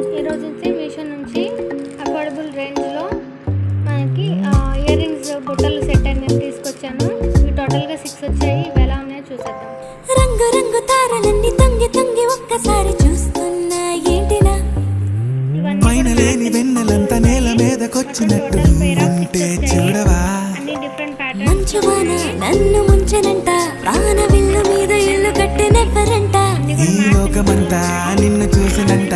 ఈరోజు అయితే మీషో నుంచి అఫోర్డబుల్ రేంజ్లో మనకి ఇయర్ రింగ్స్ బుట్టలు సెట్ అనేది తీసుకొచ్చాను. ఇవి టోటల్గా 6 వచ్చాయి. ఇవి ఎలా ఉన్నాయో చూసేద్దాం. రంగు రంగు తారలన్నీ తొంగి తొంగి ఒక్కసారి చూస్తున్నా ఏంటినా పైన లేని వెన్నెలంతా నేల మీదకొచ్చినట్టు ఉంటే చూడవా. అన్ని డిఫరెంట్ ప్యాటర్న్స్. మంచువాన నన్ను ముంచనంట, ప్రాణ విల్లు మీద ఇల్లు కట్టినెవ్వరంట. ఈ లోకమంతా నిన్ను చూసినంట,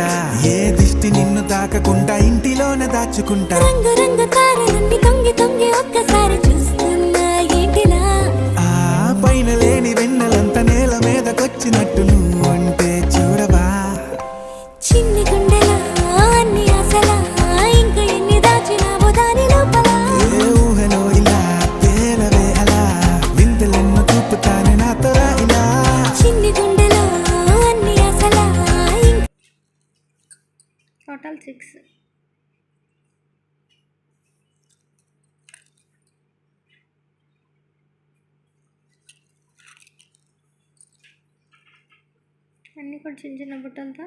ఏ దిష్టి నిన్ను తాకకుండా ఇంటిలోనే దాచుకుంటా. రంగు రంగు తారలన్నీ తొంగి తొంగి ఒక్కసారి చూస్తున్నా ఏంటినా ఆ పైన లేని వెన్నెలంతా నేల మీదకొచ్చినట్టు నువ్వు అంటే చూడవా. చిన్ని గుండెలా అన్ని ఆశలా, ఇంకా ఎన్ని దాచినావో దాని లోపల. ఏ ఊహలో ఇలా తేలవే అలా, విందులెన్నో చూపుతానే నాతో రా ఇలా. చిన్ని గుండెలో అన్ని ఆశలా టోటల్ 6. అన్నీ కూడా చిన్న చిన్న బుట్టలతో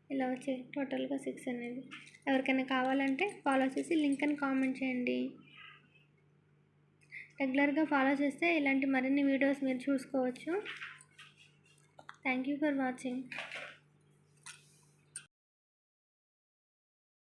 ఇలా వచ్చాయి. టోటల్గా 6 అనేది. ఎవరికైనా కావాలంటే ఫాలో చేసి లింక్ అని కామెంట్ చేయండి. రెగ్యులర్గా ఫాలో చేస్తే ఇలాంటి మరిన్ని వీడియోస్ మీరు చూసుకోవచ్చు. Thank you for watching.